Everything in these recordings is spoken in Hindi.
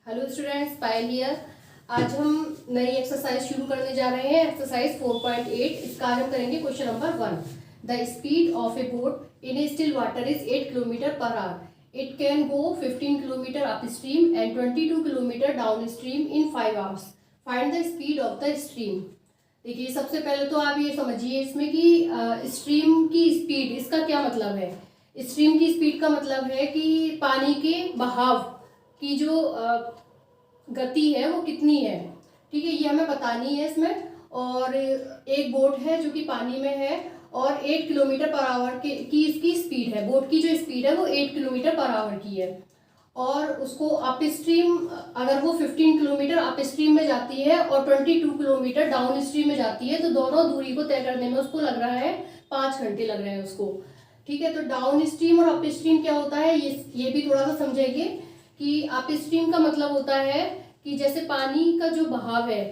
Hello students, Payal here. आज हम नई एक्सरसाइज शुरू करने जा रहे हैं। एक्सरसाइज 4.8। इसका आज हम करेंगे question number 1। The speed of A boat in A still water is 8 kilometre per our. It can go 15 kilometre up stream and 22 kilometre down stream in 5 hours. Find the speed of the stream. देखिए, सबसे पहले तो आप ये समझिए इसमें कि स्ट्रीम की स्पीड, इसका क्या मतलब है। स्ट्रीम की स्पीड का मतलब है कि पानी के बहाव की जो गति है वो कितनी है। ठीक है, ये हमें बतानी है इसमें। और एक बोट है जो कि पानी में है और 8 किलोमीटर पर आवर की इसकी स्पीड है। बोट की जो स्पीड है वो 8 किलोमीटर पर आवर की है। और उसको अप स्ट्रीम, अगर वो 15 किलोमीटर अप स्ट्रीम में जाती है और 22 किलोमीटर डाउन स्ट्रीम में जाती है, तो दोनों दूरी को तय करने में उसको लग रहा है 5 घंटे लग रहे हैं उसको। ठीक है, तो डाउन स्ट्रीम और अप स्ट्रीम क्या होता है ये भी थोड़ा सा समझेंगे। कि अप स्ट्रीम का मतलब होता है कि जैसे पानी का जो बहाव है,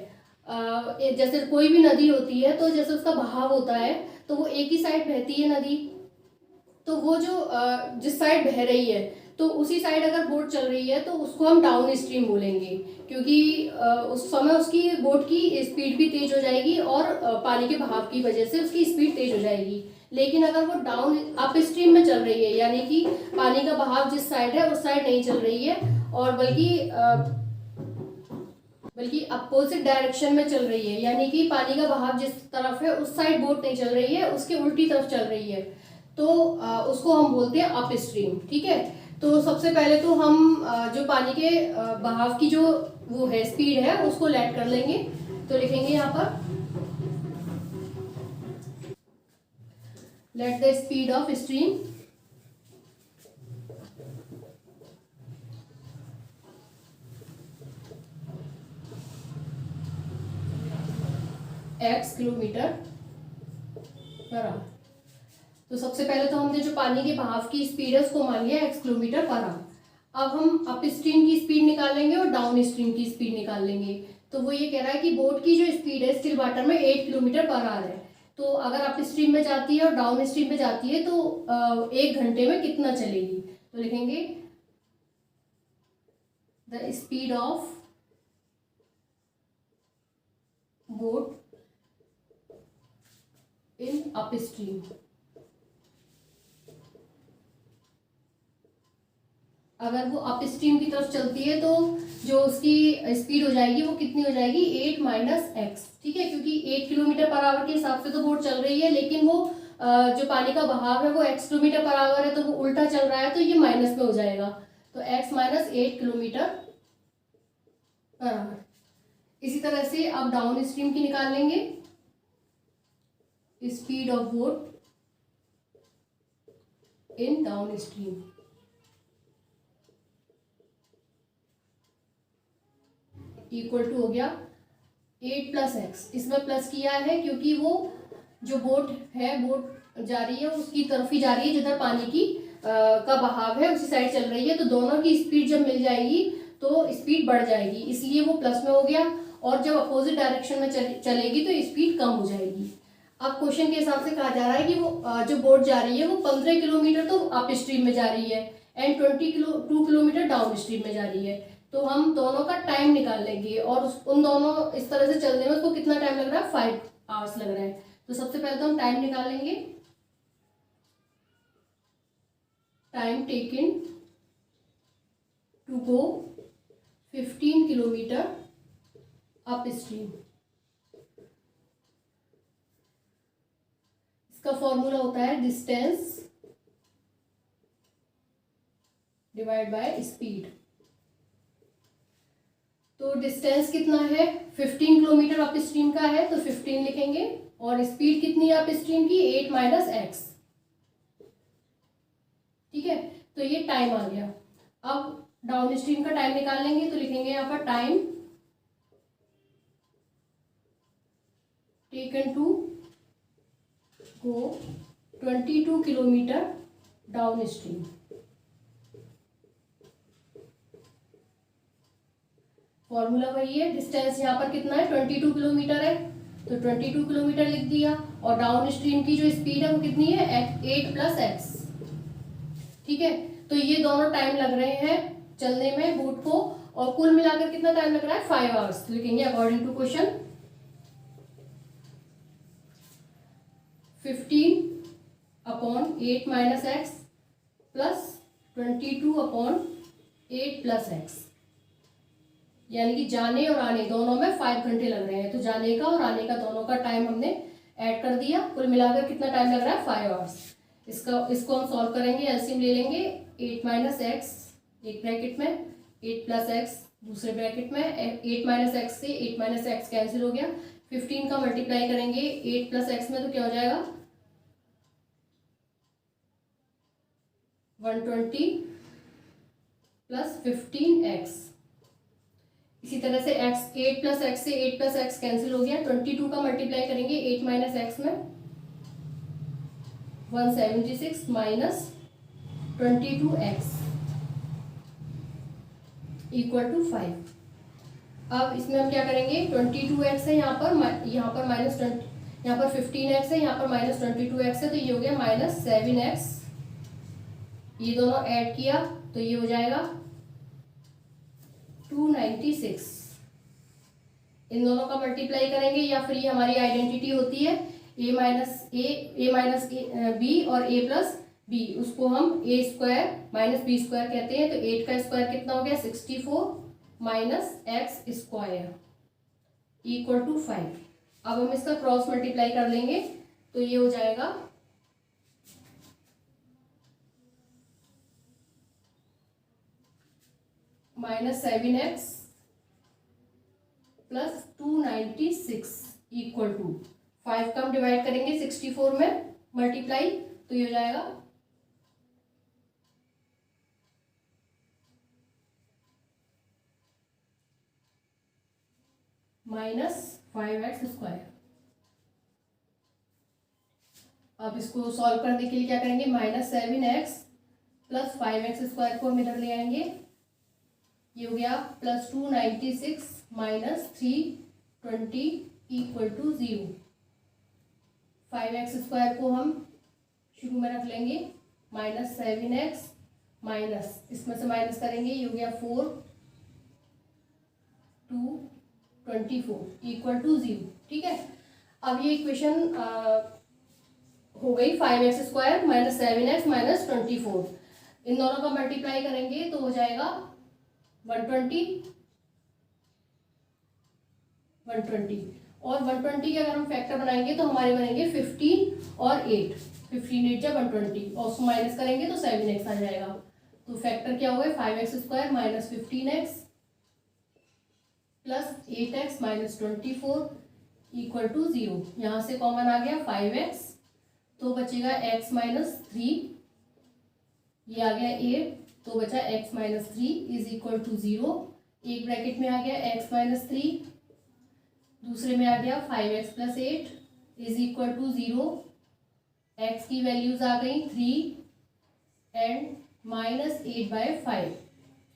जैसे कोई भी नदी होती है तो जैसे उसका बहाव होता है तो वो एक ही साइड बहती है नदी। तो वो जो जिस साइड बह रही है तो उसी साइड अगर बोट चल रही है तो उसको हम डाउन स्ट्रीम बोलेंगे, क्योंकि उस समय उसकी बोट की स्पीड भी तेज हो जाएगी और पानी के बहाव की वजह से उसकी स्पीड तेज हो जाएगी। लेकिन अगर वो डाउन अप स्ट्रीम में चल रही है, यानी कि पानी का बहाव जिस साइड है उस साइड नहीं चल रही है और बल्कि अपोजिट डायरेक्शन में चल रही है, यानी कि पानी का बहाव जिस तरफ है उस साइड बोट नहीं चल रही है, उसके उल्टी तरफ चल रही है, तो उसको हम बोलते हैं अप स्ट्रीम। ठीक है, तो सबसे पहले तो हम जो पानी के बहाव की जो वो है स्पीड है उसको लेट कर लेंगे। तो लिखेंगे यहाँ पर let the speed of stream x kilometre per our. तो सबसे पहले तो हमने जो पानी के बहाव की स्पीड है उसको मान लिया x किलोमीटर पर आवर। अब हम अप स्ट्रीम की स्पीड निकालेंगे और डाउन स्ट्रीम की स्पीड निकाल लेंगे। तो वो ये कह रहा है कि बोट की जो स्पीड है स्टिल वाटर में 8 किलोमीटर पर आवर है। तो अगर अप स्ट्रीम में जाती है और डाउन स्ट्रीम में जाती है तो 1 घंटे में कितना चलेगी। तो लिखेंगे the speed of boat in up stream. अगर वो अप स्ट्रीम की तरफ चलती है तो जो उसकी स्पीड हो जाएगी वो कितनी हो जाएगी, 8 माइनस एक्स। ठीक है, क्योंकि 8 किलोमीटर पर आवर के हिसाब से तो बोट चल रही है, लेकिन वो जो पानी का बहाव है वो x किलोमीटर पर आवर है, तो वो उल्टा चल रहा है तो ये माइनस में हो जाएगा। तो x minus 8 kilometre per hour. इसी तरह से अब डाउन स्ट्रीम की निकाल लेंगे। Speed of boat in down stream equal to हो गया 8 प्लस एक्स। इसमें प्लस किया है क्योंकि वो जो बोट है, बोट जा रही है उसकी तरफ ही जा रही है जिधर पानी की का बहाव है उसी साइड चल रही है, तो दोनों की स्पीड जब मिल जाएगी तो स्पीड बढ़ जाएगी, इसलिए वो प्लस में हो गया। और जब अपोजिट डायरेक्शन में चलेगी तो स्पीड कम हो जाएगी। अब क्वेश्चन के हिसाब से कहा जा रहा है कि वो जो बोट जा रही है वो 15 किलोमीटर तो अप स्ट्रीम में जा रही है एंड 2 किलोमीटर डाउन स्ट्रीम में जा रही है। तो हम दोनों का टाइम निकाल लेंगे और उन दोनों इस तरह से चलने में उसको कितना टाइम लग रहा है, 5 आवर्स लग रहा है। तो सबसे पहले तो हम टाइम निकाल लेंगे। Time taken to go 15 kilometre up stream. इसका फॉर्मूला होता है डिस्टेंस डिवाइड बाय स्पीड। तो डिस्टेंस कितना है, 15 किलोमीटर अप स्ट्रीम का है तो 15 लिखेंगे, और स्पीड कितनी है अप स्ट्रीम की, 8 माइनस एक्स। ठीक है, तो ये टाइम आ गया। अब डाउन स्ट्रीम का टाइम निकाल लेंगे, तो लिखेंगे यहाँ पर time taken to go 22 kilometre down stream. Formula वही है, डिस्टेंस यहाँ पर कितना है, 22 किलोमीटर है, तो 22 किलोमीटर लिख दिया। और डाउन स्ट्रीम की जो स्पीड है वो कितनी है, 8 प्लस एक्स। ठीक है, तो ये दोनों टाइम लग रहे हैं चलने में बोट को, और कुल मिलाकर कितना टाइम लग रहा है 5 आवर्स। तो लिखेंगे according to question 15/8 minus x plus 22/8 plus x, यानी कि जाने और आने दोनों में 5 घंटे लग रहे हैं। तो जाने का और आने का दोनों का टाइम हमने ऐड कर दिया, कुल मिलाकर कितना टाइम लग रहा है 5 आवर्स। इसको हम सॉल्व करेंगे, एलसीएम ले लेंगे। 8 माइनस एक्स एक ब्रैकेट में, 8 प्लस एक्स दूसरे ब्रैकेट में। 8 माइनस एक्स से 8 माइनस एक्स कैंसिल हो गया। 15 का मल्टीप्लाई करेंगे 8 प्लस एक्स में तो क्या हो जाएगा 120 प्लस 15x। इसी तरह से x 8 प्लस एक्स से 8 प्लस एक्स कैंसिल हो गया। 22 का मल्टीप्लाई करेंगे 8 माइनस एक्स में 176 माइनस 22x इक्वल टू 5। अब इसमें हम क्या करेंगे 22x है यहाँ पर माइनस 20, यहाँ पर 15x है, यहाँ पर माइनस 22x है, तो ये हो गया माइनस 7x। ये दोनों ऐड किया तो ये हो जाएगा 296। इन दोनों का मल्टीप्लाई करेंगे या फिर ये हमारी आइडेंटिटी होती है a माइनस बी और a प्लस बी, उसको हम a square minus b square कहते हैं। तो 8 का स्क्वायर कितना हो गया 64 minus x square equal to 5। अब हम इसका क्रॉस मल्टीप्लाई कर लेंगे तो ये हो जाएगा minus 7x plus 296 equal to 5 का हम डिवाइड करेंगे 64 में मल्टीप्लाई तो ये हो जाएगा माइनस 5x स्क्वायर। अब इसको सॉल्व करने के लिए क्या करेंगे minus 7x plus 5x square को हम इधर ले आएंगे। ये हो गया plus 296 minus 320 equal to 0। 5x square को हम शुरू में रख लेंगे माइनस 7x माइनस इसमें से माइनस करेंगे, ये हो गया 4 224 इक्वल टू 0। ठीक है, अब ये इक्वेशन हो गई 5x square minus 7x minus 24। इन दोनों का मल्टीप्लाई करेंगे तो हो जाएगा 120 और 120 के अगर हम फैक्टर बनाएंगे तो हमारे बनेंगे 15 और 8। 15 8 जब 120 और उसको माइनस करेंगे तो 7x आ जाएगा। तो फैक्टर क्या हो गया 5x square minus 15x plus 8x minus 24 equal to 0। यहाँ से कॉमन आ गया 5x तो बचेगा x माइनस 3, ये आ गया 8 तो बचा x minus 3 is equal to 0। एक ब्रैकेट में आ गया x माइनस 3, दूसरे में आ गया 5x plus 8 is equal to 0। x की वैल्यूज आ गई 3 एंड माइनस 8/5।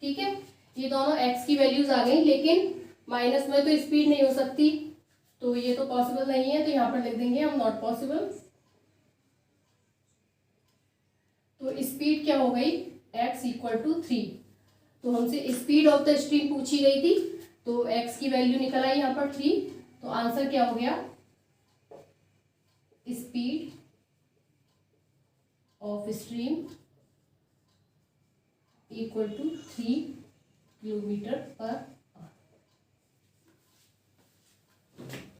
ठीक है, ये दोनों x की वैल्यूज आ गई, लेकिन माइनस में तो स्पीड नहीं हो सकती तो ये तो पॉसिबल नहीं है, तो यहाँ पर लिख देंगे हम नॉट पॉसिबल। तो स्पीड क्या हो गई x इक्वल टू 3। तो हमसे स्पीड ऑफ द स्ट्रीम पूछी गई थी तो x की वैल्यू निकल आई यहाँ पर 3। तो आंसर क्या हो गया speed of stream equal to 3 kilometre पर